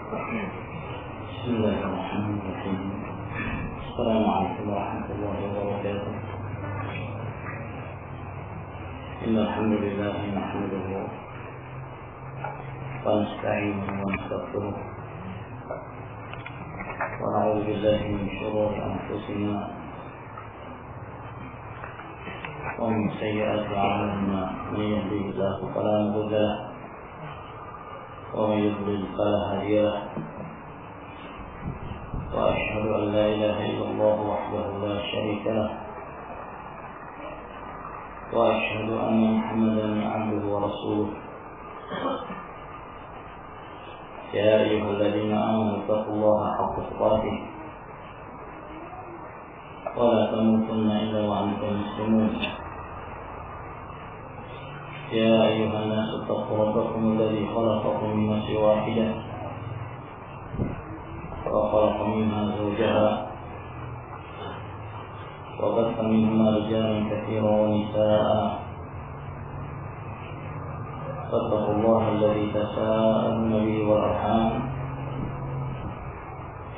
Bismillahirrahmanirrahim. Assalamualaikum warahmatullahi wabarakatuh. Innal hamdalillah nahmaduhu wa nasta'inuhu wa nastaghfiruh wa na'udzu billahi min shururi anfusina wa min sayyi'ati a'malina. Man yahdihillahu fala mudilla lahu ومن يضلل فلا هادي له وأشهد أن لا إله إلا الله وحده لا شريك له وأشهد أن محمدا عبده ورسوله. يا أيها الذين آمنوا اتقوا الله حق تقاته ولا تموتن إلا وأنتم مسلمون. يا أيها الناس اتقوا ربكم الذي خلقكم من نفس واحدة وخلق منها زوجها وبث منهما رجالا كثيرا ونساء. فاتقوا الله الذي تساءلون به والأرحام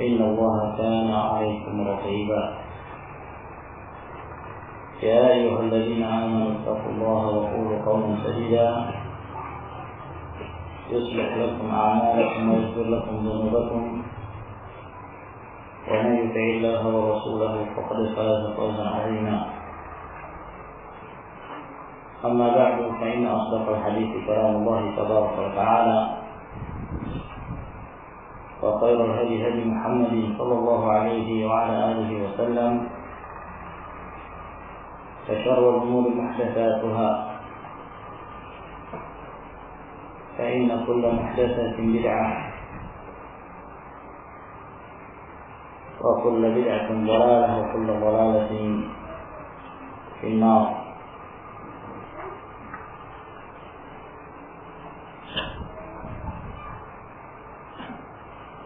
إن الله كان عليكم رقيبا. يا أيها الذين آمنوا اتقوا الله وقولوا قولا سديدا يصلح لكم أعمالكم ويغفر لكم ذنوبكم ومن يطع الله ورسوله فقد فاز فوزا عظيما. أما بعد فإن أصدق الحديث كلام الله تبارك وتعالى وخير الهدي هدي محمد صلى الله عليه وعلى آله وسلم وشر الأمور محدثاتها فإن كل محدثة بدعة وكل بدعة ضلالة وكل ضلالة في النار.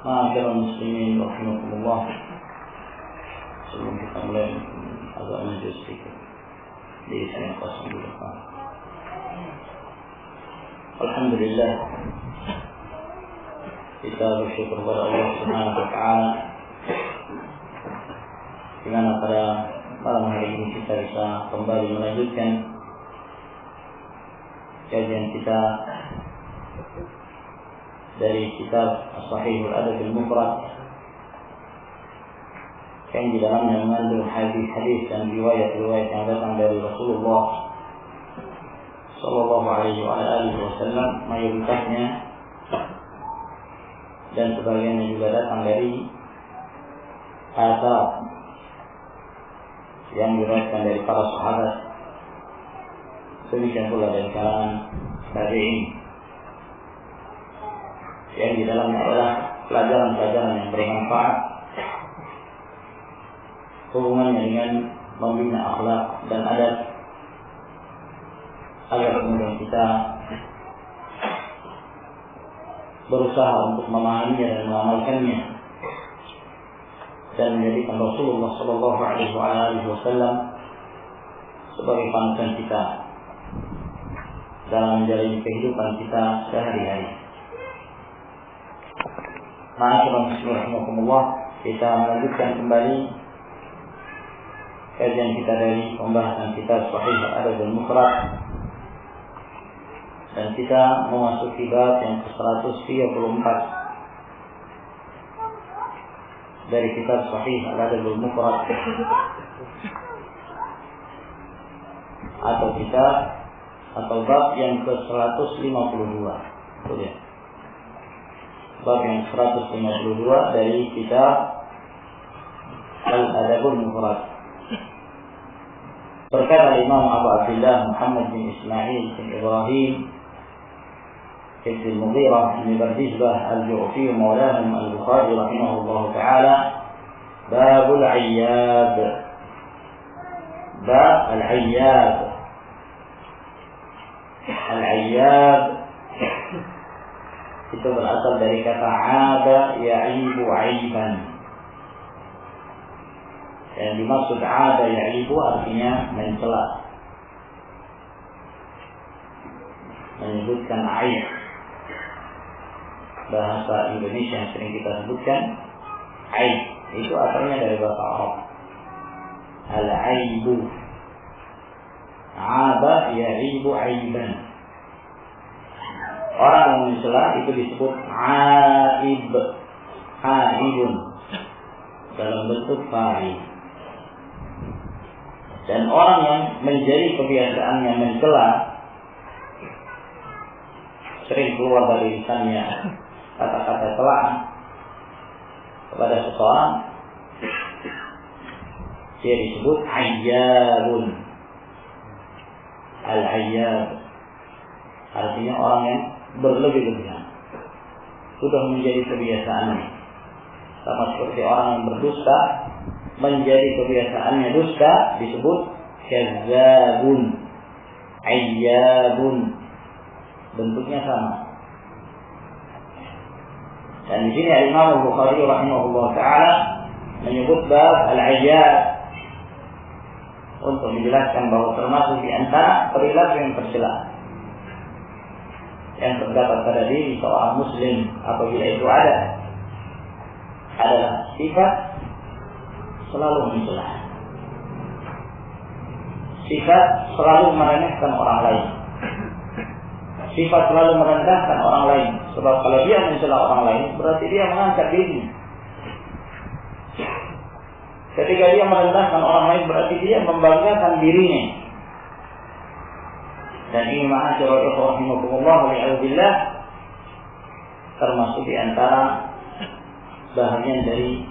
Ma'asyiral muslimin rahimakumullah. Sebelum kita mulai agak maju sedikit, diri saya kosong dulu. Alhamdulillah, kita bersyukur kepada Allah Subhanahu wa Ta'ala di mana pada malam hari ini kita bisa kembali melanjutkan kajian kita dari kitab As-Sahihul Adab Al-Mufrad yang di dalamnya mengandung hadis-hadis dan riwayat-riwayat yang datang dari Rasulullah Sallallahu Alaihi Wasallam, mayoritasnya dan sebagiannya juga datang dari asar yang diriwayatkan dari para sahabat, demikian pula dari kalangan tabi'in, yang di dalamnya adalah pelajaran-pelajaran yang bermanfaat hubungannya dengan membina akhlak dan adab agar kemudian kita berusaha untuk memahaminya dan mengamalkannya dan menjadikan Rasulullah Sallallahu Alaihi Wasallam sebagai panutan kita dalam menjalani kehidupan kita sehari-hari. Ma'asyiral muslimin rahimakumullah, kita melanjutkan kembali kajian kita dari pembahasan kitab Sahih Adab Al-Mufrad dan kita memasuki bab yang ke-134 dari kitab Sahih Adab Al-Mufrad atau bab yang ke-152. Ya. Bab yang 152 dari kitab Al-Adabul Mufrad. Berkata Imam Abu Abdullah Muhammad bin Ismail bin Ibrahim bin Mughirah bin Bardizbah al-Ju'fi maulahum al-Bukhari rahimahullah ta'ala, Babul Ayyab. Bab Al-Ayyab. Al-Ayyab itu berasal dari kata ada ya'ibu aiban. Yang dimaksud ada ya'ibu artinya mencela, menyebutkan aib. bahasa Indonesia yang sering kita sebutkan aib, itu asalnya dari bahasa Arab. Al-aibu, aba ya'ibu aiban. Orang yang mencela itu disebut aib, aibun, dalam bentuk fa'il. Dan orang yang menjadi kebiasaannya mencela, sering keluar dari lisannya kata-kata celaan kepada seseorang, dia disebut ayyabun. Al-ayyab artinya orang yang berlebih-lebihan, sudah menjadi kebiasaannya. Sama seperti orang yang berdusta, menjadi kebiasaannya dusta, disebut kadzabun, ayyabun, bentuknya sama. Dan di sini Imam Al-Bukhari rahimahullah taala menyebut bab al-ayyab untuk menjelaskan bahwa termasuk di antara perilaku yang tercela yang terdapat pada diri seorang muslim apabila itu ada adalah sifat selalu mencela, sifat selalu meremehkan orang lain, sifat selalu merendahkan orang lain. Sebab kalau dia mencela orang lain, berarti dia mengangkat diri. Ketika dia merendahkan orang lain, berarti dia membanggakan dirinya. Dan ini ma'asyiral ikhwah rahimakumullah wa'alaikumullah, termasuk di antara bahagian dari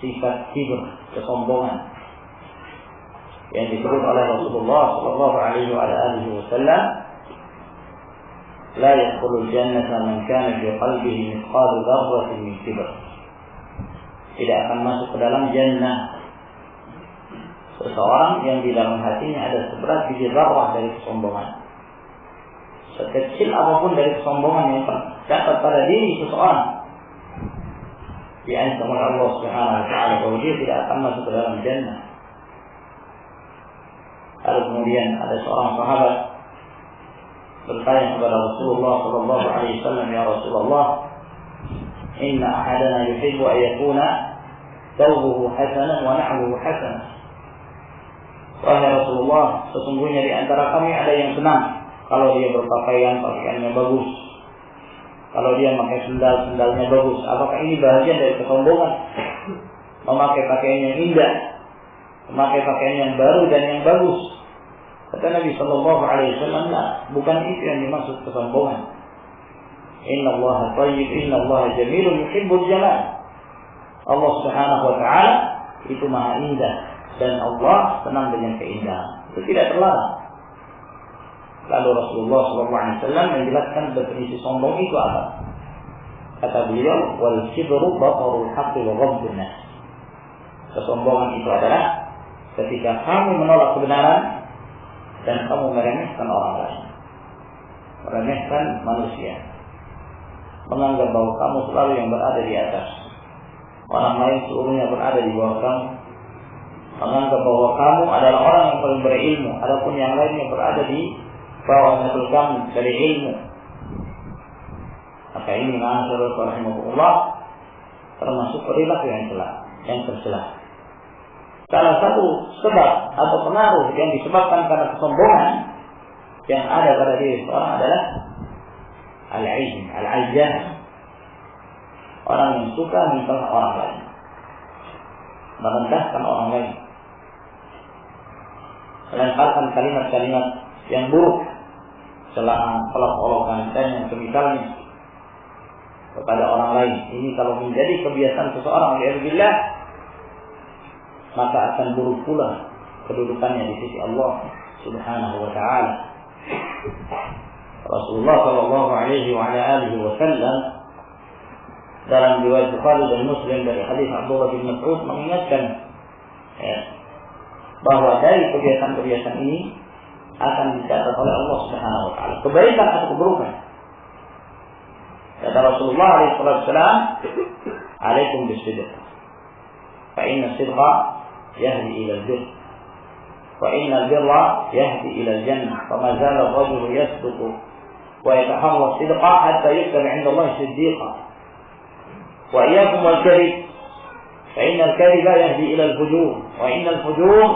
sifat kibr, kesombongan, yang disebut oleh Rasulullah sallallahu alaihi wasallam, la yadkhulul jannata man kana fi qalbihi mithqalu dzarratin min kibr. Tidak akan masuk ke dalam jannah seseorang yang di dalam hatinya ada seberat biji zarrah dari kesombongan. Sekecil apapun dari kesombongan yang terdapat pada diri seseorang, diancam oleh Allah Subhanahu wa taala bahwa dia tidak akan masuk ke dalam jannah. Lalu kemudian ada seorang sahabat bertanya kepada Rasulullah sallallahu alaihi wasallam, "Ya Rasulullah, inna ahadana yuhibbu an yakuna thawbuhu hasanan wa na'luhu hasanan." Wahai Rasulullah, sesungguhnya di antara kami ada yang senang kalau dia berpakaian, pakaiannya bagus, kalau dia memakai sendal-sendalnya bagus. Apakah ini bahagian dari kesombongan? Memakai pakaian yang indah, memakai pakaian yang baru dan yang bagus. Kata Nabi sallallahu alaihi wasallam, bukan itu yang dimaksud kesombongan. Innallaha thayyib, innallaha jamilun yuhibbul jamal. Allah Subhanahu wa taala itu maha indah dan Allah senang dengan keindahan. Itu tidak terlarang. Lalu Rasulullah sallallahu alaihi wasallam menjelaskan definisi sombong itu apa. Kata beliau, wal kibru batarul haqqi wa ghamdun nas. Kesombongan itu adalah ketika kamu menolak kebenaran dan kamu meremehkan orang lain, meremehkan manusia, menganggap bahwa kamu selalu yang berada di atas, orang lain seluruhnya berada di bawah kamu, menganggap bahwa kamu adalah orang yang paling berilmu, adapun yang lainnya berada di bawah kamu dari ilmu. Maka ini ma'asyiral rahimahullah termasuk perilaku yang tercela. Salah satu sebab atau pengaruh yang disebabkan karena kesombongan yang ada pada diri seorang adalah al-aib, al-aijah. Orang yang suka mencela orang lain, merendahkan orang lain, melemparkan kalimat-kalimat yang buruk, celaan, olok-olokan dan yang semisalnya kepada orang lain. Ini kalau menjadi kebiasaan seseorang, alhamdulillah, maka akan buruk pula kedudukannya di sisi Allah Subhanahu wa taala. Rasulullah sallallahu alaihi wasallam dalam riwayat Bukhari dan Muslim dari hadis Abdullah bin Mas'ud mengingatkan bahwa dari kebiasaan-kebiasaan ini akan dicatat oleh Allah Subhanahu wa taala kebaikan atau keburukan. Kata Rasulullah alaihi wasallam, "Alaikum bis-sidq. Fa inna as-sidqa yahdi ila al-birr. Wa inna al-birra yahdi ila al-jannah. Fa ma zala ar-rajulu yasduqu wa yataharra as-sidqa hatta yuktaba 'inda Allah siddiqan." Wa iyyakum wal kadhib. Fa innal kadhiba yahdi ila al-fujur, wa innal fujur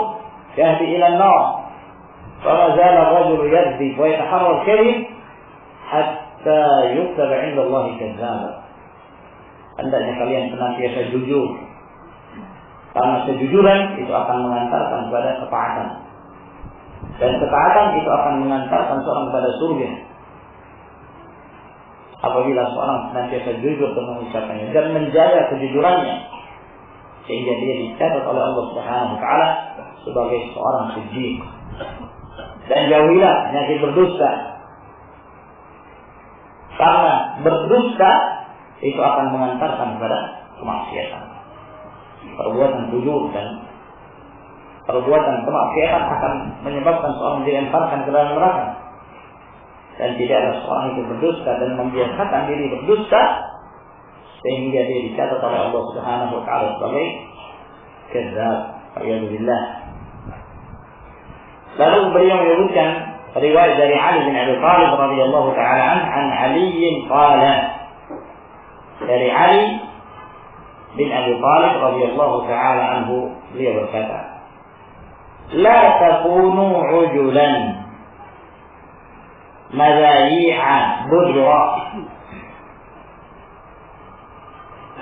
yahdi ila an-nar. Fa zala ar-rajulu yakdzib wa yataharra al-kadhib hatta yuktaba 'inda Allah kadzdzaba. Hendaknya kalian senantiasa jujur, karena kejujuran itu akan mengantarkan kepada ketaatan, dan ketaatan itu akan mengantarkan seorang kepada surga. Apabila seorang senantiasa jujur dalam ucapannya dan menjaga kejujurannya, sehingga dia dicatat oleh Allah Subhanahu wa taala sebagai seorang siddiq. Dan jauhilah penyakit berdusta, karena berdusta itu akan mengantarkan kepada kemaksiatan. Perbuatan jujur dan perbuatan kemaksiatan akan menyebabkan seorang dilemparkan ke dalam neraka. Dan tidak ada seorang itu berdusta dan membiasakan diri berdusta sehingga dia dicatat oleh Allah Subhanahu wa taala sebagai kadzdzab. Alhamdulillah. Lalu beliau menyebutkan riwayat dari Ali bin Abi Thalib radhiyallahu taala an Ali qala, dari Ali bin Abi Thalib radhiyallahu taala anhu, beliau berkata, la takunu ujulan madai'a budra.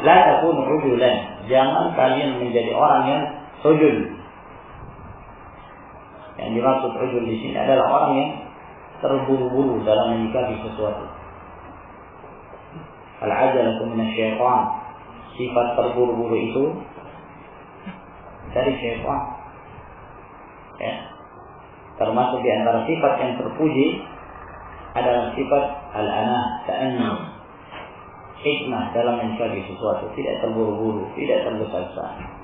La takunu ujulan, jangan kalian menjadi orang yang ujul. Yang dimaksud ujul di sini adalah orang yang terburu-buru dalam menyikapi sesuatu. Al-ajalatu minasyaitan. Sifat terburu-buru itu dari syaitan. Ya. Termasuk di antara sifat yang terpuji adalah sifat al-anah, ta'anni, hikmah dalam mencari sesuatu, tidak terburu-buru, tidak tergesa-gesa.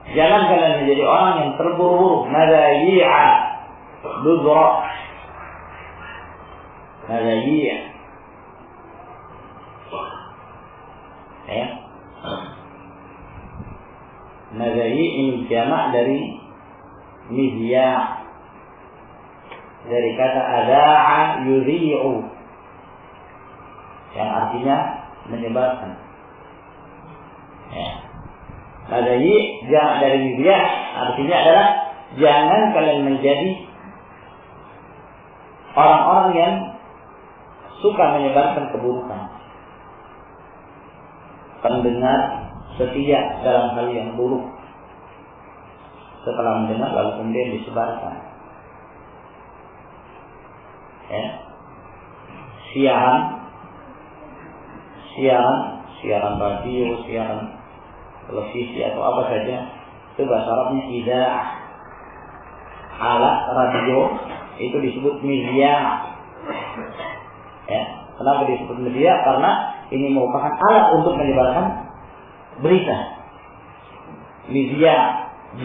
Jangan kalian menjadi orang yang terburu-buru, madai'a, duzra, madai'a. Ya. Madai ini jamak dari mizya, dari kata ada'a yudhi'u, yang artinya menyebarkan. Ya. Madai jamak dari mizya artinya adalah jangan kalian menjadi orang-orang yang suka menyebarkan keburukan, pendengar setia dalam hal yang buruk, setelah mendengar lalu kemudian disebarkan. Ya. Siaran radio, siaran televisi atau apa saja, itu bahasa Arabnya idza'ah. Alat radio itu disebut mizya. Ya. Kenapa disebut mizya? Karena ini merupakan alat untuk menyebarkan berita. Mizya,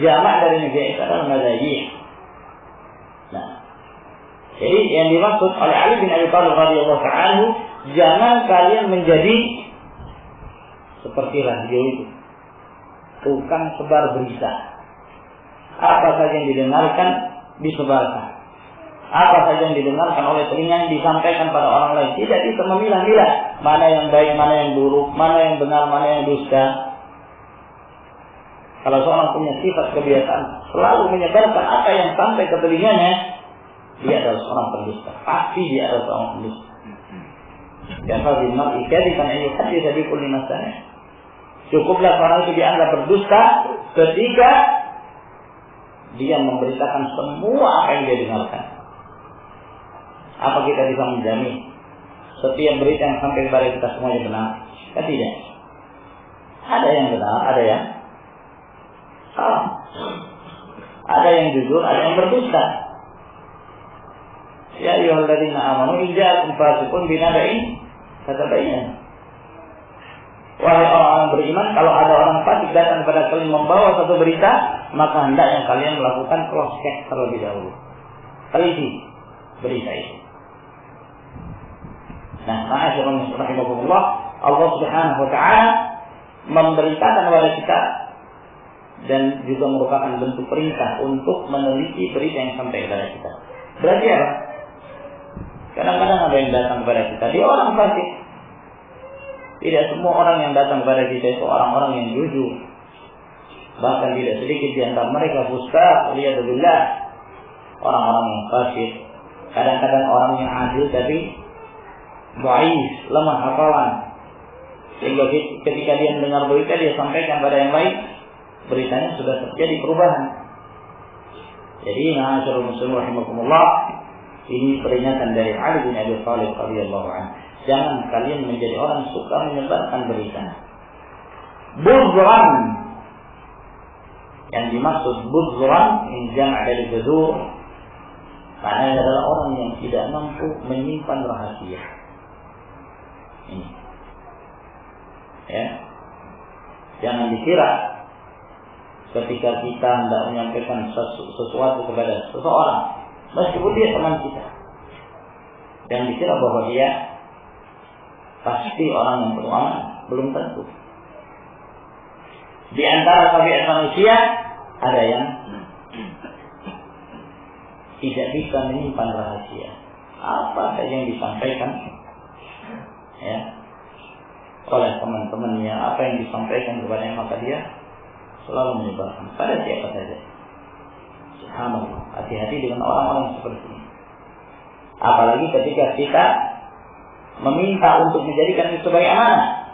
jamak dari mizya itu adalah madai'. Nah, jadi yang dimaksud oleh Ali bin Abi Thalib radhiyallahu anhu, jangan kalian menjadi seperti radio itu, tukang sebar berita. Apa saja yang didengarkan disebarkan. Apa saja yang didengarkan oleh telinga disampaikan pada orang lain. Tidak bisa memilah-milah mana yang baik, mana yang buruk, mana yang benar, mana yang dusta. Kalau seorang punya sifat kebiasaan selalu menyebarkan apa yang sampai ke telinganya, dia adalah seorang pendusta. Pasti dia adalah seorang pendusta. Kata Imam Ikadi kan ini hadis dari kulli masalah. Cukuplah orang itu dianggap berdusta ketika dia memberitakan semua apa yang dia dengarkan. Apa kita bisa menjamin setiap berita yang sampai kepada kita semuanya benar? Kan tidak. Ada yang benar, ada yang salah. Ada yang jujur, ada yang berdusta. Ya ayyuhalladzina amanu in ja'akum fasiqun binaba'in fatabayyanu. Wahai orang-orang beriman, kalau ada orang fasik datang kepada kalian membawa satu berita, maka hendaknya kalian melakukan cross check terlebih dahulu. Teliti berita itu. Nah, ma'asyiral muslimin rahimahumullah, Allah Subhanahu wa taala memberitakan kepada kita dan juga merupakan bentuk perintah untuk meneliti berita yang sampai kepada kita. Berarti apa? Kadang-kadang ada yang datang kepada kita, dia orang fasik. Tidak semua orang yang datang kepada kita itu orang-orang yang jujur. Bahkan tidak sedikit di antara mereka fusaq, waliyadzubillah, orang-orang yang fasik. Kadang-kadang orang yang adil tapi dhaif, lemah hafalan. Sehingga ketika dia mendengar berita, dia sampaikan pada yang lain, beritanya sudah terjadi perubahan. Jadi, ma'asyiral muslimin rahimakumullah, ini peringatan dari Ali bin Abi Thalib radhiyallahu anhu. Jangan kalian menjadi orang suka menyebarkan berita. Buzran, yang dimaksud buzran yang jama' dari buzur, maknanya adalah orang yang tidak mampu menyimpan rahasia. Ini, ya, jangan dikira ketika kita hendak menyampaikan sesuatu kepada seseorang, meskipun dia teman kita, jangan dikira bahwa dia pasti orang yang beramal. Belum tentu. Di antara tabiat manusia ada yang tidak bisa menyimpan rahasia. Apa saja yang disampaikan, ya, oleh teman-temannya, apa yang disampaikan kepadanya, maka dia selalu menyebarkan pada siapa saja. Subhanallah. Hati-hati dengan orang-orang seperti ini. Apalagi ketika kita meminta untuk menjadikan itu sebagai amanah.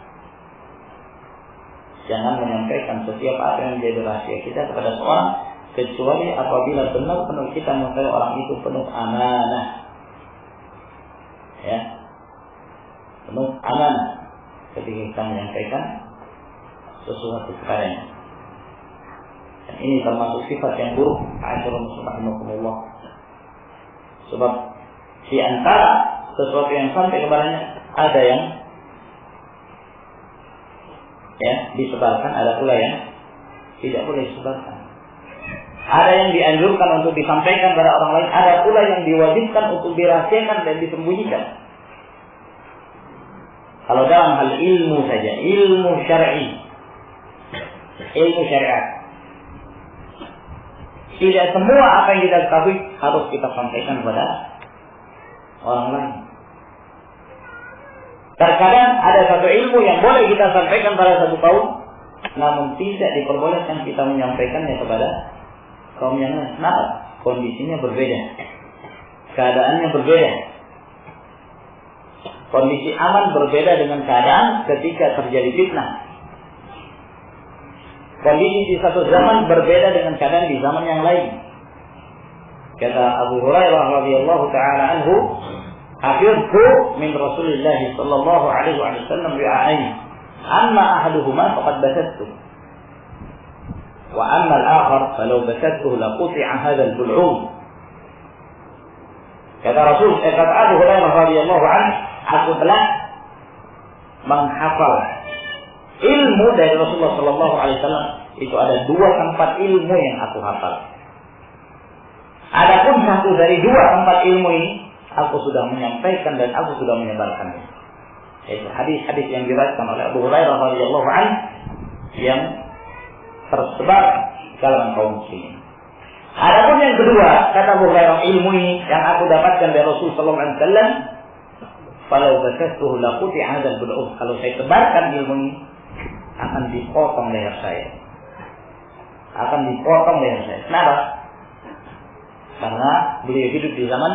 Jangan menyampaikan setiap apa yang menjadi rahasia kita kepada seorang, kecuali apabila benar-benar kita mengetahui orang itu penuh amanah. Ya, penuh amanah ketika kita menyampaikan sesuatu kepadanya. Dan ini termasuk sifat yang buruk. Alhamdulillah. Sebab di antara sesuatu yang sampai kepadanya ada yang disebarkan, ada pula yang tidak boleh disebarkan. Ada yang dianjurkan untuk disampaikan pada orang lain, ada pula yang diwajibkan untuk dirahasiakan dan disembunyikan. Kalau dalam hal ilmu saja, ilmu syar'i, ilmu syariat, tidak semua apa yang kita ketahui harus kita sampaikan kepada orang lain. Terkadang ada satu ilmu yang boleh kita sampaikan pada satu kaum, namun tidak diperbolehkan kita menyampaikannya kepada kaum yang lain. Kenapa? Kondisinya berbeda, keadaannya berbeda. Kondisi aman berbeda dengan keadaan ketika terjadi fitnah. Kondisi di satu zaman berbeda dengan keadaan di zaman yang lain. Kata Abu Hurairah radhiyallahu taala anhu, "Hafiztu min Rasulillah sallallahu alaihi wasallam bi'ain, amma ahaduhuma faqad basattu, wa amma al-akhar falau basattuhu laquti'a hadzal bul'um." Kata Abu Hurairah radhiyallahu anhu, aku telah menghafal ilmu dari Rasulullah sallallahu alaihi wasallam. Itu ada 2 tempat ilmu yang aku hafal. Adapun satu dari 2 tempat ilmu ini aku sudah menyampaikan dan aku sudah menyebarkannya. Itu hadis-hadis yang diriwayatkan oleh Abu Hurairah radhiyallahu anhu yang tersebar di kalangan kaum muslimin. Adapun yang kedua, kata Abu Hurairah, ilmu ini yang aku dapatkan dari Rasul sallallahu alaihi wasallam, "Falau basastuhu laquti'a hadzal bul'um." Kalau saya tebarkan ilmu ini, akan dipotong leher saya. Akan dipotong leher saya. Kenapa? Karena beliau hidup di zaman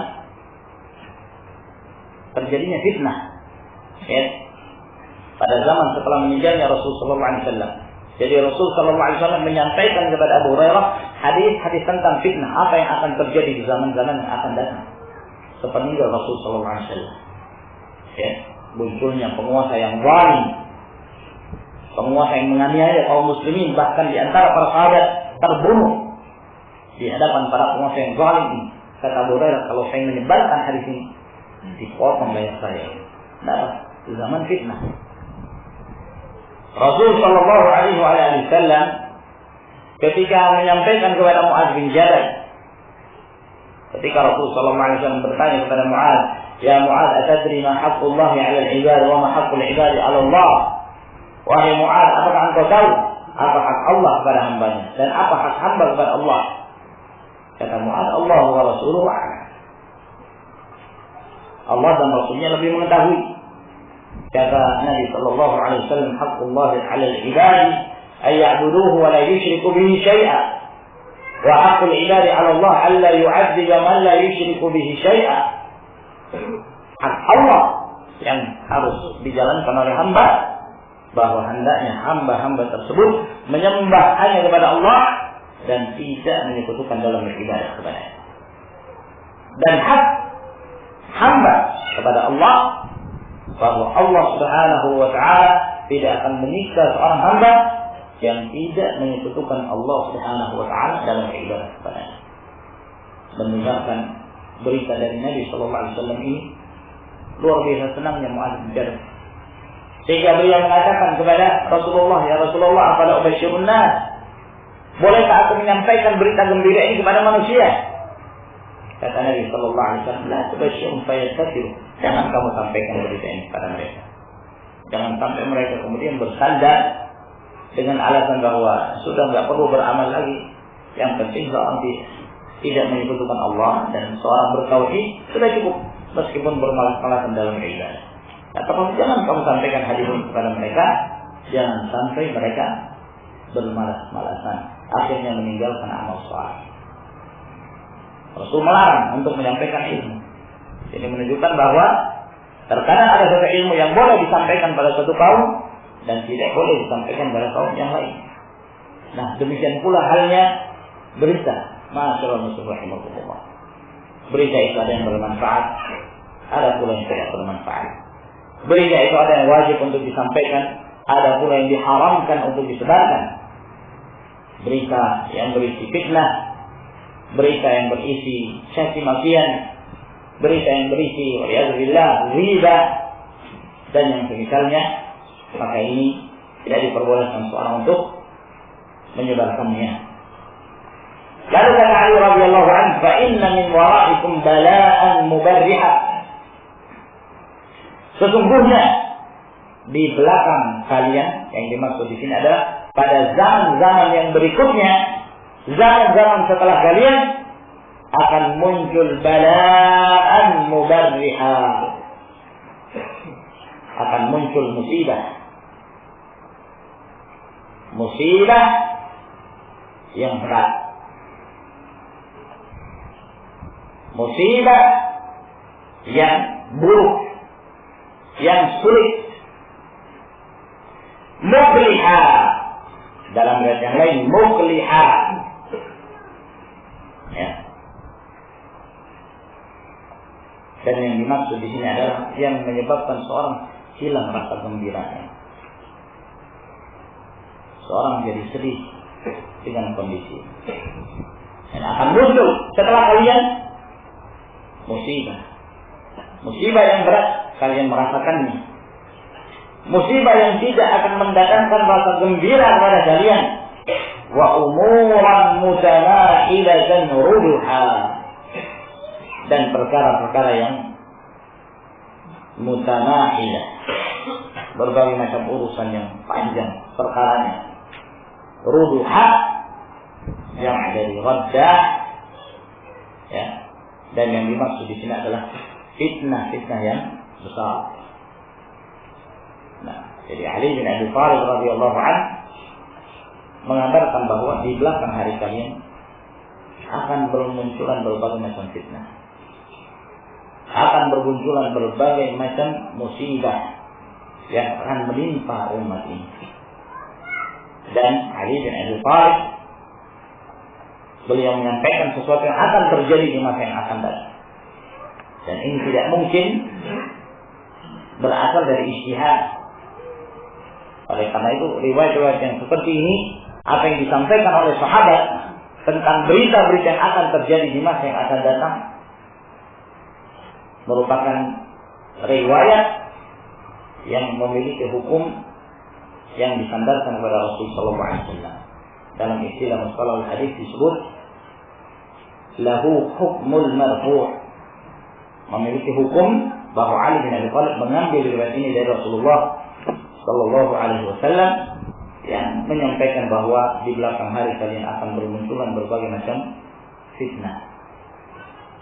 terjadinya fitnah. Ya. Pada zaman setelah meninggalnya Rasul sallallahu alaihi wasallam. Jadi Rasul sallallahu alaihi wasallam menyampaikan kepada Abu Hurairah hadis-hadis tentang fitnah, apa yang akan terjadi di zaman-zaman yang akan datang sepeninggal Rasul sallallahu alaihi wasallam. Ya, munculnya penguasa yang zalim, penguasa yang menganiaya kaum muslimin, bahkan di antara para sahabat terbunuh di hadapan para penguasa yang zalim ini. Kata Abu Hurairah, kalau saya menyebarkan hadis ini, dipotong leher saya. Nah, di zaman fitnah. Rasul sallallahu alaihi wasallam ketika menyampaikan kepada Mu'adz bin Jabal, ketika Rasul sallallahu alaihi wasallam bertanya kepada Mu'adz, "Ya Mu'adz, atadri ma haqqullah 'ala al-'ibad wa ma haqqul 'ibad 'ala Allah?" Wahai Mu'adz, apakah engkau tahu apa hak Allah kepada hambanya dan apa hak hamba kepada Allah? Kata Mu'adz, "Allah wa rasuluhu a'lam." Allah dan Rasulnya lebih mengetahui. Kata Nabi sallallahu alaihi wasallam, haqqullah 'alal 'ibadi ay ya'buduhu wa la yusyriku bihi syai'an. Wa haqqul 'ibadi 'ala Allah alla yu'adziba man la yusyriku bihi syai'an. Hak Allah yang harus dijalankan oleh hamba, bahwa hendaknya hamba-hamba tersebut menyembah hanya kepada Allah dan tidak menyekutukan dalam beribadah kepadanya. Dan hak hamba kepada Allah, bahwa Allah Subhanahu wa ta'ala tidak akan menyiksa seorang hamba yang tidak menyekutukan Allah Subhanahu wa ta'ala dalam beribadah kepadanya. Mendengarkan berita dari Nabi sallallahu alaihi wasallam ini, luar biasa senangnya Mu'adz bin Jabal, sehingga beliau mengatakan kepada Rasulullah, ya Rasulullah, afala ubasyirun nas, bolehkah aku menyampaikan berita gembira ini kepada manusia? Kata Nabi sallallahu alaihi wasallam, la tubasyirun fayastakiru, jangan kamu sampaikan berita ini kepada mereka. Jangan sampai mereka kemudian bersandar dengan alasan bahwa sudah tidak perlu beramal lagi, yang penting seorang tidak menyekutukan Allah dan seorang bertauhid sudah cukup, meskipun bermalas-malasan dalam beribadah. Katakan, jangan kamu sampaikan hadis ini kepada mereka, jangan sampai mereka bermalas-malasan, akhirnya meninggalkan amal saleh. Rasul melarang untuk menyampaikan ilmu. Ini menunjukkan bahwa terkadang ada satu ilmu yang boleh disampaikan pada suatu kaum dan tidak boleh disampaikan pada kaum yang lain. Nah, demikian pula halnya berita. Masyaallah subhanallah. Berita itu ada yang bermanfaat, ada pula yang tidak bermanfaat. Berita itu ada yang wajib untuk disampaikan, ada pula yang diharamkan untuk disebarkan. Berita yang berisi fitnah, berita yang berisi caci makian, berita yang berisi waliyadzubillah riba dan yang semisalnya, maka ini tidak diperbolehkan seorang untuk menyebarkannya. Lalu kata Ali radhiyallahu anhu, fa inna min wara'ikum bala'an mubarriha. Sesungguhnya di belakang kalian, yang dimaksud di sini adalah pada zaman-zaman yang berikutnya, zaman-zaman setelah kalian akan muncul bala'an mubarriha, akan muncul musibah yang berat, musibah yang buruk, yang sulit, muqliha, dalam riwayat yang lain muqliha, ya. Dan yang dimaksud di sini adalah yang menyebabkan seorang hilang rasa gembiranya, seorang jadi sedih dengan kondisi, dan akan muncul setelah kalian musibah yang berat, kalian merasakannya, musibah yang tidak akan mendatangkan rasa gembira kepada kalian. Wa umuran mutana'ilatan ruduha, dan perkara-perkara yang mutana'ilah, berbagai macam urusan yang panjang perkaranya. Ruduha yang dari radda, ya, dan yang dimaksud di sini adalah fitnah yang besar. Nah, jadi Ali bin Abi Thalib radhiyallahu anhu mengabarkan bahwa di belakang hari kalian akan bermunculan berbagai macam fitnah, akan bermunculan berbagai macam musibah yang akan menimpa umat ini. Dan Ali bin Abi Thalib, beliau menyampaikan sesuatu yang akan terjadi di masa yang akan datang. Dan ini tidak mungkin berasal dari ijtihad. Oleh karena itu, riwayat-riwayat yang seperti ini, apa yang disampaikan oleh sahabat tentang berita-berita yang akan terjadi di masa yang akan datang, merupakan riwayat yang memiliki hukum yang disandarkan kepada Rasul sallallahu alaihi wasallam. Dalam istilah mustalahul hadis disebut lahu hukmul marfu', memiliki hukum bahwa Ali bin Abi Thalib mengambil riwayat ini dari Rasulullah sallallahu alaihi wasallam yang menyampaikan bahwa di belakang hari kalian akan bermunculan berbagai macam fitnah.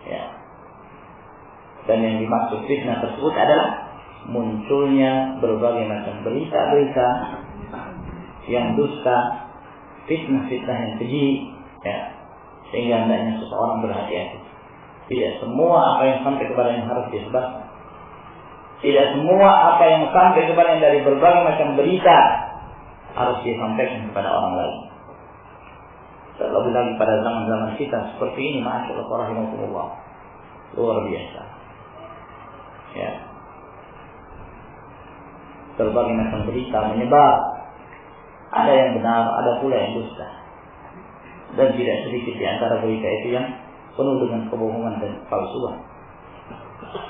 Ya. Dan yang dimaksud fitnah tersebut adalah munculnya berbagai macam berita-berita yang dusta, fitnah-fitnah yang keji, ya, sehingga hendaknya seseorang berhati-hati. Tidak semua apa yang sampai kepada yang harus disebarkan. Tidak semua apa yang sampai kepada yang dari berbagai macam berita harus disampaikan kepada orang lain. Terlebih lagi pada zaman-zaman kita seperti ini, masyaallah rahimahumullah, luar biasa. Ya, berbagai macam berita menyebar. Ada yang benar, ada pula yang dusta. Dan tidak sedikit di antara berita itu yang penuh dengan kebohongan dan palsuan.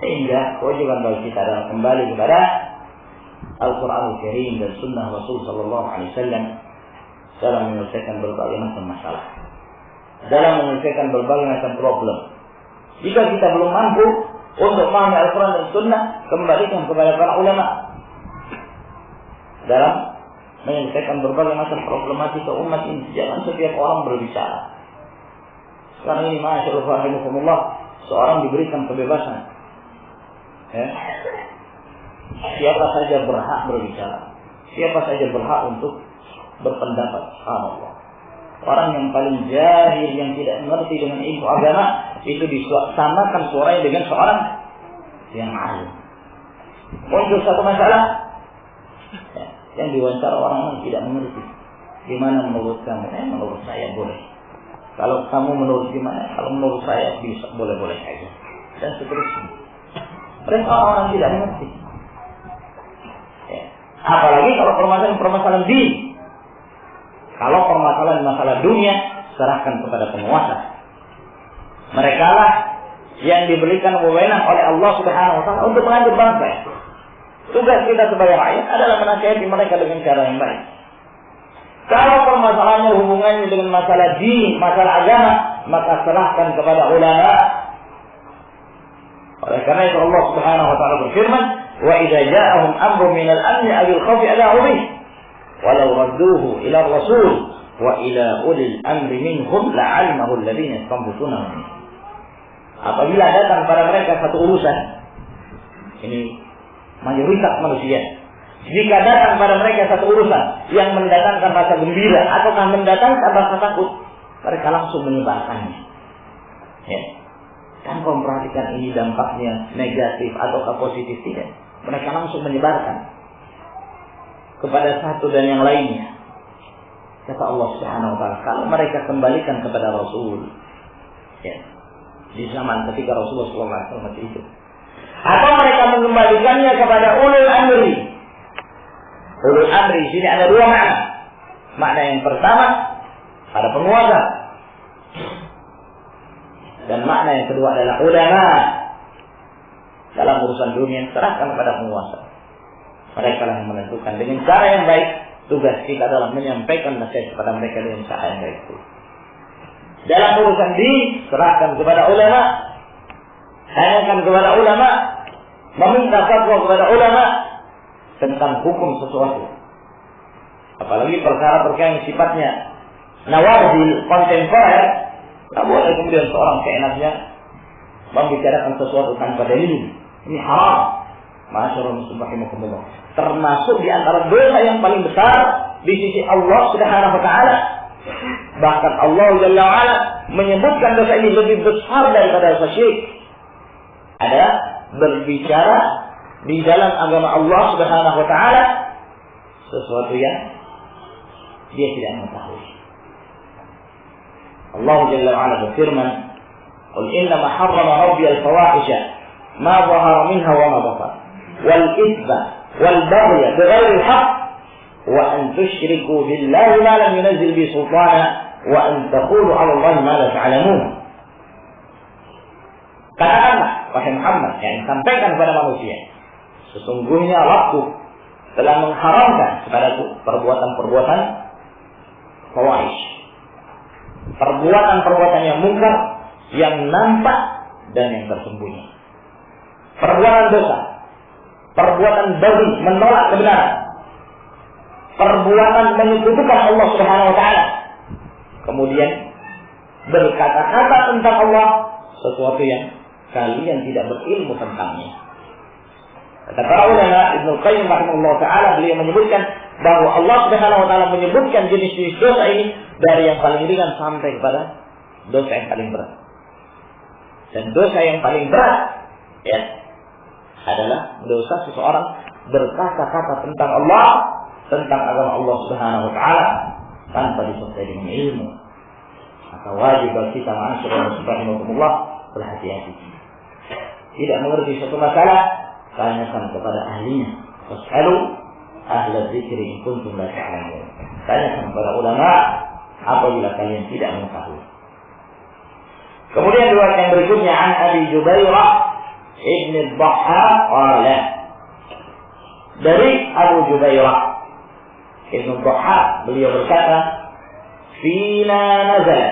Sehingga kewajiban bagi kita adalah kembali kepada Al-Quranul Karim dan Sunnah Rasul Sallallahu Alaihi Wasallam dalam menyelesaikan berbagai macam masalah, dalam menyelesaikan berbagai macam problem. Jika kita belum mampu untuk memahami Al-Quran dan Sunnah, kembalikan kepada para ulama dalam menyelesaikan berbagai macam problematika umat ini. Jangan setiap orang berbicara. Sekarang ini masyaallah rahimahumullah, seorang diberikan kebebasan. Ya. Siapa saja berhak berbicara, siapa saja berhak untuk berpendapat. Subhanallah. Orang yang paling jahil, yang tidak mengerti dengan ilmu agama, itu disamakan suaranya dengan seorang yang alim. Muncul satu masalah, ya, yang diwawancara orang yang tidak mengerti. Gimana menurut kamu? Menurut saya boleh. Kalau kamu menurut gimana? Kalau menurut saya bisa, boleh-boleh saja. Dan seterusnya. Mereka orang tidak mengerti. Ya. Apalagi kalau permasalahan din. Kalau permasalahan masalah dunia, serahkan kepada penguasa. Mereka lah yang diberikan wewenang oleh Allah Subhanahu Wa Taala untuk mengatur bangsa. Tugas kita sebagai rakyat adalah menasihati mereka dengan cara yang baik. Kalau permasalahannya hubungannya dengan masalah din, masalah agama, maka serahkan kepada ulama. Oleh karena itu Allah Subhanahu Wa Taala berfirman, "Wa idza ja'ahum amrun min al-amn aw al-khawf adha'u bih, walau radduhu ila ar-rasul wa ila ulil amri minhum la'alimahu alladhina yastanbitunahu." Apabila datang pada mereka satu urusan, ini mayoritas manusia, jika datang pada mereka satu urusan yang mendatangkan rasa gembira ataukah mendatangkan rasa takut, mereka langsung menyebarkannya. Ya. Tanpa memperhatikan ini dampaknya negatif ataukah positif, tidak. Mereka langsung menyebarkan kepada satu dan yang lainnya. Kata Allah Subhanahu Wa Taala, kalau mereka kembalikan kepada Rasul, ya, di zaman ketika Rasulullah SAW itu, atau mereka mengembalikannya kepada ulul amri. Ulul amri di sini ada dua makna. Makna yang pertama ada penguasa, dan makna yang kedua adalah ulama. Dalam urusan dunia serahkan kepada penguasa. Mereka yang menentukan dengan cara yang baik. Tugas kita adalah menyampaikan nasihat kepada mereka dengan cara yang baik. Dalam urusan din serahkan kepada ulama. Tanyakan kepada ulama, meminta fatwa kepada ulama tentang hukum sesuatu. Apalagi perkara-perkara yang sifatnya nawadil, kontemporer, tak boleh kemudian seorang seenaknya membicarakan sesuatu tanpa dalil. Ini haram. Masyaallah subhanahu. Termasuk di antara dosa yang paling besar di sisi Allah Subhanahu wa taala. Bahkan Allah Jalla wa ala menyebutkan dosa ini lebih besar daripada dosa syirik. Ada berbicara di dalam agama Allah Subhanahu wa taala sesuatu yang dia tidak mengetahui. Allah Jalla wa ala berfirman, "Qul inna ma harrama rabbi al-fawahisha ma dhahara minha wa ma batan wal ithma wal baghy bighayri al-haqq wa an tushriku billahi ma lam yunzil bi sultana wa an taqulu 'ala Allahi ma la ta'lamun." Katakanlah wahai Muhammad, yang sampaikan kepada manusia, sesungguhnya Rabbku telah mengharamkan kepadaku perbuatan-perbuatan fawahish, perbuatan-perbuatan yang mungkar, yang nampak dan yang tersembunyi, perbuatan dosa, perbuatan baghi, menolak kebenaran, perbuatan menyekutukan Allah Subhanahu wa taala, kemudian berkata-kata tentang Allah sesuatu yang kalian tidak berilmu tentangnya. Kata para ulama, Ibnu Qayyim rahimahullah taala, beliau menyebutkan bahwa Allah Subhanahu wa taala menyebutkan jenis-jenis dosa ini dari yang paling ringan sampai kepada dosa yang paling berat. Dan dosa yang paling berat ya adalah dosa seseorang berkata-kata tentang Allah, tentang agama Allah Subhanahu wa taala tanpa disertai dengan ilmu. Maka wajib bagi kita masyarakat subhanallah berhati-hati. Tidak mengerti satu masalah, tanyakan kepada ahlinya. Fas'alu ahla dzikri in kuntum la ta'lamun. Tanyakan kepada ulama apabila kalian tidak mengetahui. Kemudian riwayat yang berikutnya an Abi Jubairah Ibn Dhahhak qala, dari Abu Jubairah Ibn Dhahhak beliau berkata, fina nazala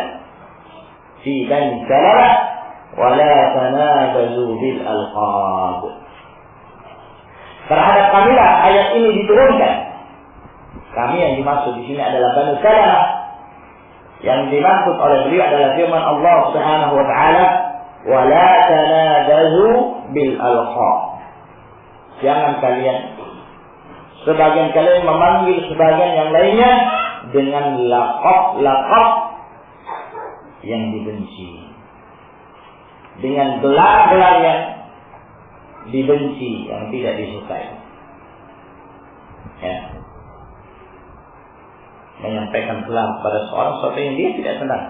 fi bani Salamah wa la tanabazu bil alqab. Terhadap kamilah ayat ini diturunkan. Kami yang dimaksud di sini adalah Bani Salamah. Yang dimaksud oleh beliau adalah firman Allah Subhanahu wa taala, wa la tanabazu bil alqab. Jangan kalian, sebagian kalian memanggil sebagian yang lainnya dengan laqab yang dibenci, dengan gelar-gelar yang dibenci, yang tidak disukai. Ya. Menyampaikan gelar pada seorang sesuatu yang dia tidak senang,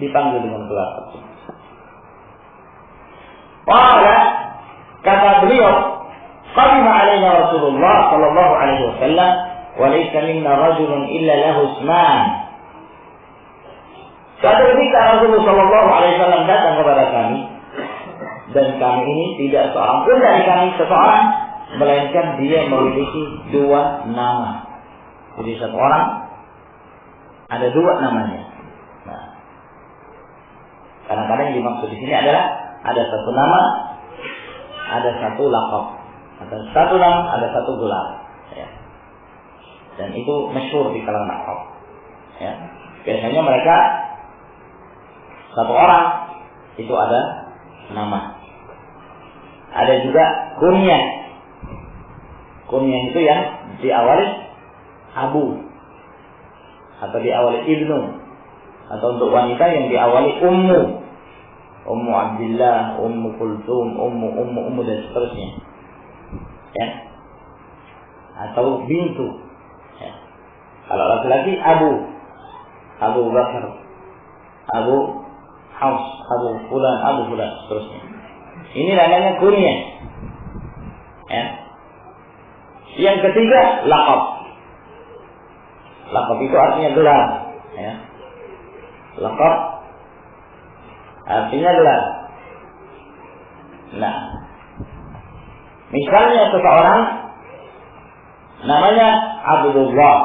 dipanggil dengan gelar tersebut. Kata beliau, qadima alaina Rasulullah sallallahu alaihi wasallam wa laysa minna rajulun illa lahu isman. Suatu ketika Rasulullah sallallahu alaihi wasallam datang kepada kami, dan kami ini tidak seorang pun dari kami seseorang melainkan dia memiliki dua nama. Jadi satu orang ada dua namanya. Nah, kadang-kadang yang dimaksud di sini adalah ada satu nama, ada satu laqab, ada satu nama, ada satu gelar. Ya. Dan itu masyhur di kalangan Arab. Ya. Biasanya mereka satu orang itu ada nama. Ada juga kunyah. Kunyah itu yang diawali Abu atau diawali Ibnu, atau untuk wanita yang diawali Ummu, Ummu Abdillah, Ummu Kulthum, Ummu dan seterusnya. Ya. Atau bintu. Ya. Kalau laki-laki Abu Bakar, Abu Haus, Abu Fulan, seterusnya. Ini namanya kunyah. Ya. Yang ketiga laqab. Laqab itu artinya gelar. Ya. Laqab artinya gelar. Nah, misalnya seseorang namanya Abdullah,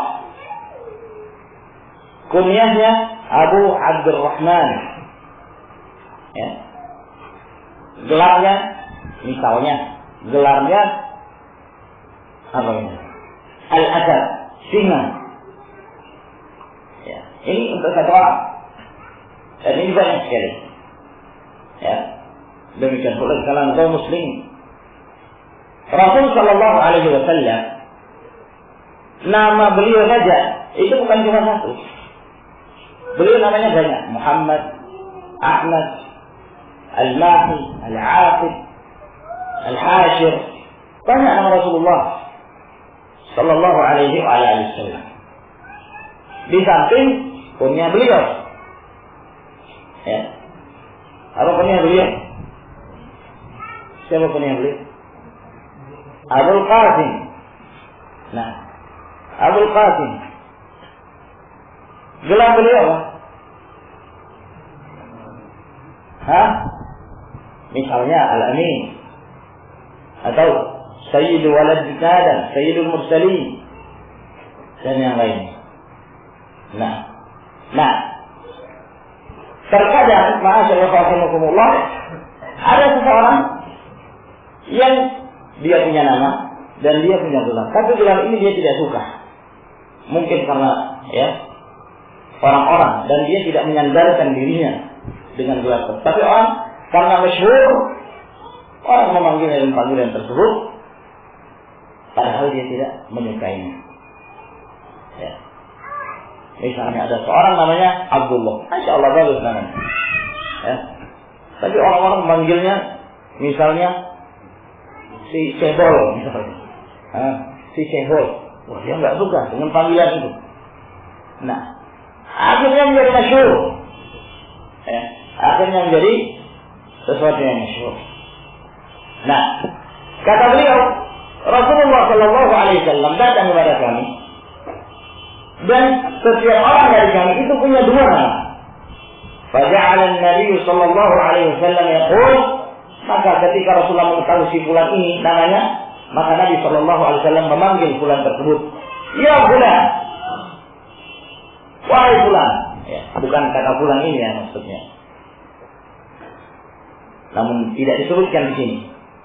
kunyahnya Abu Abdurrahman. Ya. Gelarnya, misalnya gelarnya apa ini? Al-Asad, singa. Ya, ini untuk satu orang. Dan ini banyak sekali. Ya, demikian pula kalangan kaum muslimin. Rasul sallallahu alaihi wasallam, nama beliau saja itu bukan cuma satu. Beliau namanya banyak. Muhammad, Ahmad, Al-Mahi, Al-Aqib, Al-Hashir. Banyak nama Rasulullah sallallahu alaihi wasallam. Di samping kunyah beliau. Ya. Apa kunyah beliau? Siapa kunyah beliau? Abul Qasim. Nah, Abul Qasim. Gelar beliau apa? Hah? Misalnya Al-Amin, atau Sayyidul Walad Adam, Sayyidul Mursalin, dan yang lain. Nah, terkadang ma'asyarafakumullah, ada seseorang yang dia punya nama dan dia punya gelar, tapi gelar ini dia tidak suka. Mungkin karena ya orang-orang, dan dia tidak menyandarkan dirinya dengan gelar tersebut. Tapi orang karena masyhur, orang memanggil dengan panggilan tersebut, padahal dia tidak menyukainya. Ya. Misalnya ada seorang namanya Abdullah, Masya Allah bagus namanya. Ya. Tapi orang-orang memanggilnya misalnya si Cebol misalnya. Si Cebol. Wah, dia nggak suka dengan panggilan itu. Nah, akhirnya menjadi masyhur. Ya. Akhirnya menjadi sesuatu yang masyhur. Nah, kata beliau, Rasulullah Shallallahu Alaihi Wasallam datang kepada kami, dan setiap orang dari kami itu punya dua nama. Faja'ala Nabi Shallallahu Alaihi Wasallam yaqul, maka ketika Rasulullah mengetahui si fulan ini namanya, maka Nabi Shallallahu Alaihi Wasallam memanggil fulan tersebut, ya fulan, wahai fulan. Ya, bukan kata fulan ini ya maksudnya. Namun tidak disebutkan di sini.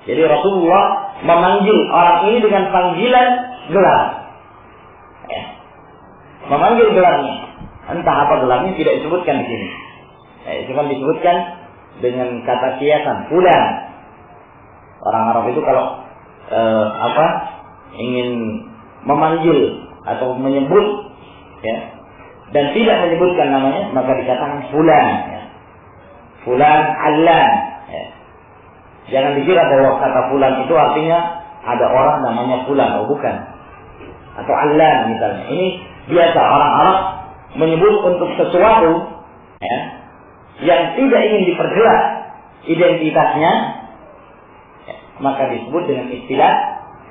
Jadi Rasulullah memanggil orang ini dengan panggilan gelar. Ya. Memanggil gelarnya. Entah apa gelarnya tidak disebutkan di sini. Ya, cuma disebutkan dengan kata kiasan fulan. Orang Arab itu kalau ingin memanggil atau menyebut, ya, dan tidak menyebutkan namanya, maka dikatakan fulan. Ya. Fulan Allan. Ya. Jangan dikira bahwa kata fulan itu artinya ada orang namanya fulan, oh bukan. Atau Allan misalnya. Ini biasa orang Arab menyebut untuk sesuatu, ya, yang tidak ingin diperjelas identitasnya, ya, maka disebut dengan istilah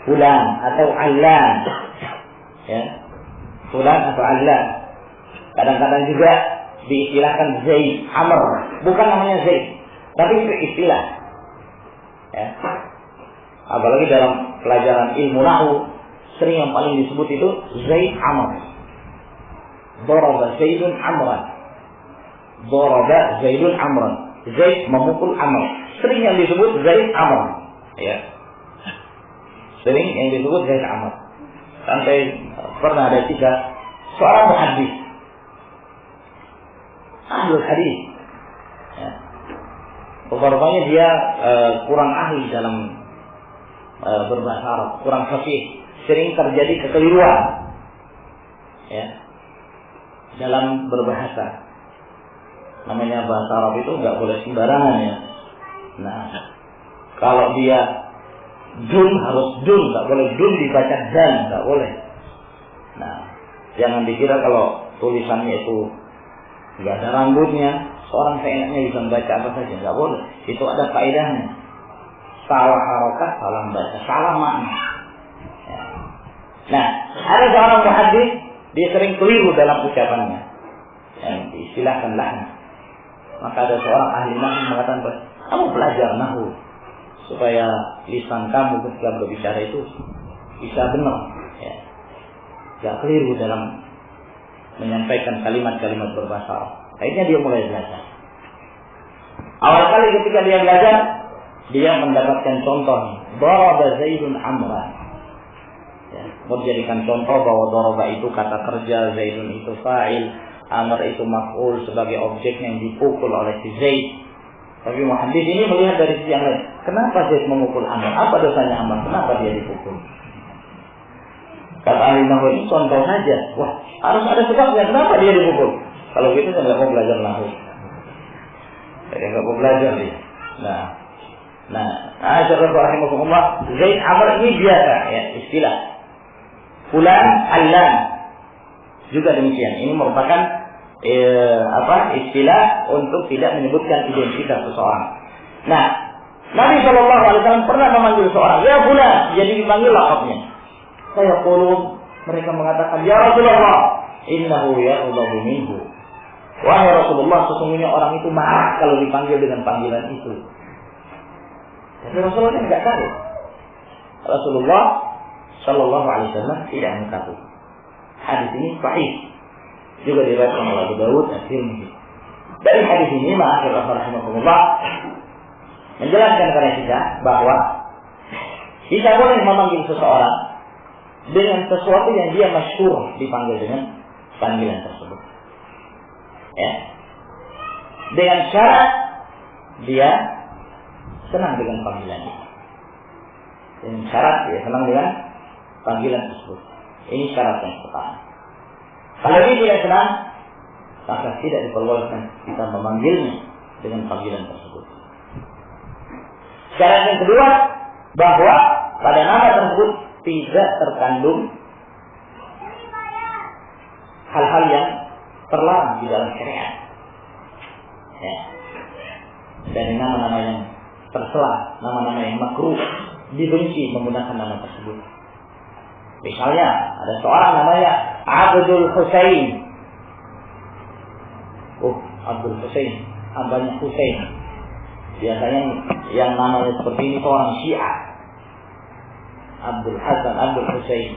fulan atau Allan. Ya. Fulan atau Allan. Kadang-kadang juga diistilahkan Zaid, Amr. Bukan namanya Zaid, tapi itu istilah. Ya. Apalagi dalam pelajaran ilmu nahwu sering yang paling disebut itu Zaid Amr. Daraba Zaidun Amran. Daraba Zaidun Amran. Zaid memukul Amr. Sering yang disebut Zaid Amr. Ya. Sering yang disebut Zaid Amr. Sampai pernah ada seorang muhaddits, ahlul hadis. Ya. Rupanya dia kurang ahli dalam berbahasa Arab, kurang fasih, sering terjadi kekeliruan, ya, dalam berbahasa. Namanya bahasa Arab itu nggak boleh sembarangan ya. Nah, kalau dia dun harus dun, nggak boleh dun dibaca dan, nggak boleh. Nah, jangan dikira kalau tulisannya itu nggak ada rambutnya, seorang seenaknya bisa membaca apa saja, nggak boleh. Itu ada faedahnya. Salah harokat, salah baca, salah makna. Ya. Nah, ada seorang muhaddits, dia sering keliru dalam ucapannya, yang diistilahkan laknat. Maka ada seorang ahli nahwu mengatakan, kamu belajar nahwu supaya lisan kamu ketika berbicara itu bisa benar, ya, nggak keliru dalam menyampaikan kalimat-kalimat berbahasa Arab. Akhirnya dia mulai belajar. Awal kali ketika dia belajar, dia mendapatkan contoh daraba Zaidun Amran. Ya, menjadikan contoh bahwa daraba itu kata kerja, Zaidun itu fa'il, Amr itu maf'ul sebagai objek yang dipukul oleh si Zaid. Tapi muhaddits ini melihat dari sisi yang lain. Kenapa Zaid memukul Amr? Apa dosanya Amr? Kenapa dia dipukul? Kata ahli nahwu ini contoh saja. Wah, harus ada sebabnya. Kenapa dia dipukul? Kalau gitu saya nggak mau belajar nahwu. Saya nggak mau belajar dia. Nah, Asy'ariyah rahimahumullah, Zaid Amr ini biasa, ya, istilah. Fulan Allan juga demikian. Ini merupakan istilah untuk tidak menyebutkan identitas seseorang. Nah, Nabi Shallallahu Alaihi Wasallam pernah memanggil seorang, ya fulan, jadi dipanggil lakabnya. Saya qulun, mereka mengatakan, ya Rasulullah, innahu ya'udhu minhu. Wahai Rasulullah, sesungguhnya orang itu marah kalau dipanggil dengan panggilan itu. Tapi Rasulullah tidak tahu. Rasulullah Shallallahu Alaihi Wasallam tidak mengetahui. Hadis ini sahih, juga diriwayatkan oleh Abu Dawud dan Tirmidzi. Dari hadis ini, ma'asyiral rahimahumullah, menjelaskan kepada kita bahwa kita boleh memanggil seseorang dengan sesuatu yang dia masyhur dipanggil dengan panggilan tersebut. Ya. Dengan syarat dia senang dengan panggilan itu. Dengan syarat dia senang dengan panggilan tersebut. Ini syarat yang pertama. Kalau dia tidak senang, maka tidak diperbolehkan kita memanggilnya dengan panggilan tersebut. Syarat yang kedua, bahwa pada nama tersebut tidak terkandung hal-hal yang terlarang di dalam syariat. Ya. Dari nama-nama yang tercela, nama-nama yang makruh, dibenci menggunakan nama tersebut. Misalnya ada seorang namanya Abdul Husain. Abdul Husain, abahnya Husain. Biasanya yang namanya seperti ini orang Syiah. Abdul Hasan, Abdul Husain,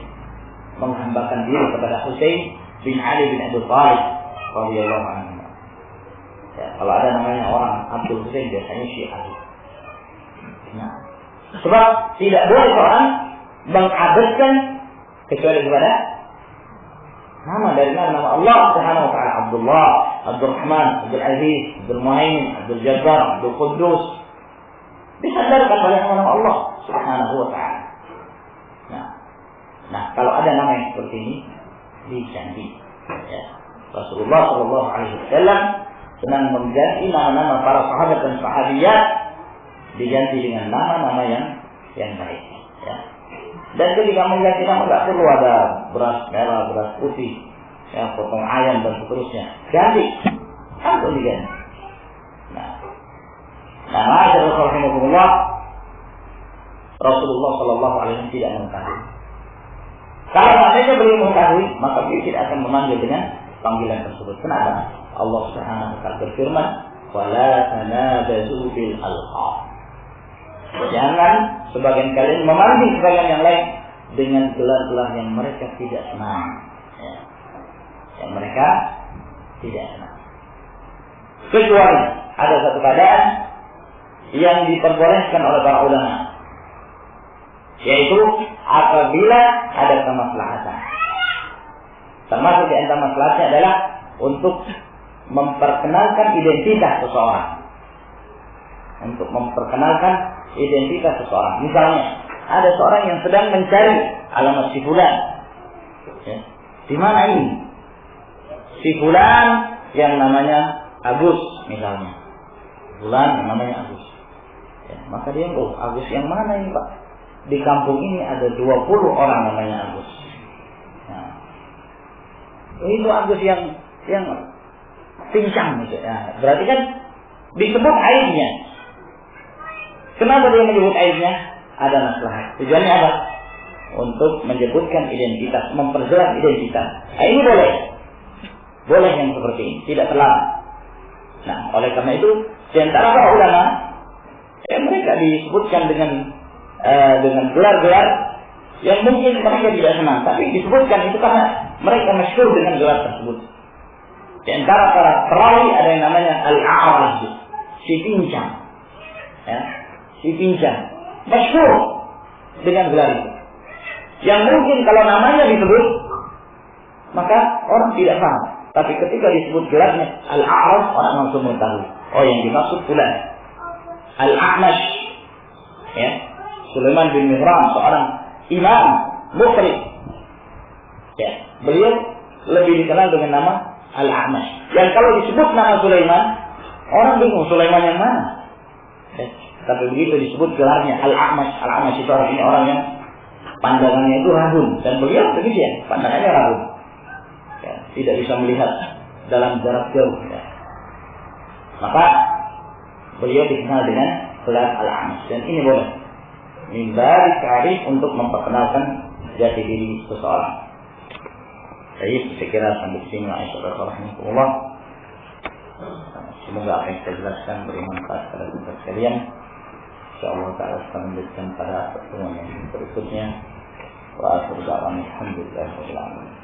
menghambakan diri kepada Husain bin Ali bin Abi Thalib radhiyallahu anhu. Ya, kalau ada namanya orang Abdul Husain biasanya Syiah. Nah, sebab tidak boleh orang mengabadkan kecuali kepada nama dari nama Allah Subhanahu wa taala. Abdullah, Abdul Rahman, Abdul Aziz, Abdul Muhaimin, Abdul Jabbar, Abdul Quddus. Disandarkan oleh nama Allah Subhanahu wa taala. Nah, kalau ada nama yang seperti ini diganti. Ya. Rasulullah sallallahu alaihi wasallam senang mengganti nama-nama para sahabat dan sahabiyat diganti dengan nama-nama yang baik. Ya. Dan ketika mengganti nama tidak perlu ada beras merah, beras putih, ya, potong ayam dan seterusnya. Ganti, langsung diganti. Nah, Rasulullah Sallallahu Alaihi Wasallam tidak mengetahui. Kalau saja belum mengetahui, maka dia tidak akan memanggil dengan panggilan tersebut. Kenapa? Allah Subhanahu Wa Taala berfirman, "Wala tanabazu bil alqab." Jangan sebagian kalian memanggil sebagian yang lain dengan gelar-gelar yang mereka tidak senang. Ya. Yang mereka tidak senang. Kecuali ada satu keadaan yang diperbolehkan oleh para ulama, yaitu apabila ada kemaslahatan. Termasuk di antara maslahatnya adalah untuk memperkenalkan identitas seseorang. Untuk memperkenalkan identitas seseorang. Misalnya, ada seorang yang sedang mencari alamat si fulan. Ya. Di mana ini? Si fulan yang namanya Agus, misalnya. Fulan yang namanya Agus. Ya, maka dia, Agus yang mana ini, Pak? Di kampung ini ada 20 orang namanya Agus. Nah, itu Agus yang pincang gitu. Ya, berarti kan disebut aibnya. Kenapa dia menyebut aibnya? Ada maslahat. Tujuannya apa? Untuk menyebutkan identitas, memperjelas identitas. Nah, ini boleh. Boleh yang seperti ini, tidak terlarang. Nah, oleh karena itu, di antara para ulama, mereka disebutkan dengan gelar-gelar yang mungkin mereka tidak senang, tapi disebutkan itu karena mereka masyhur dengan gelar tersebut. Di antara para perawi ada yang namanya Al-A'raj, si pincang, ya, si pincang, masyhur dengan gelar itu. Yang mungkin kalau namanya disebut, maka orang tidak paham. Tapi ketika disebut gelarnya Al-A'raj, orang langsung mengetahui. Oh, yang dimaksud fulan. Al-A'mash, ya, Sulaiman bin Mihran, seorang imam muqri. Ya, beliau lebih dikenal dengan nama Al-A'mash. Dan kalau disebut nama Sulaiman, orang bingung Sulaiman yang mana. Ya, tapi begitu disebut gelarnya Al-A'mash. Al-A'mash itu orang ini orang yang pandangannya itu rabun, dan beliau begitu ya, pandangannya rabun. Ya, tidak bisa melihat dalam jarak jauh. Ya. Maka beliau dikenal dengan gelar Al-A'mash, dan ini boleh. Mimbari ta'rif untuk memperkenalkan jati diri seseorang. Jadi saya kira sampai di sini Aisyah. Semoga apa yang saya jelaskan beri manfaat kepada kita sekalian. Insyaallah taala akan melanjutkan pada pertemuan yang berikutnya. Wa akhiru da'wana alhamdulillahirabbil alamin.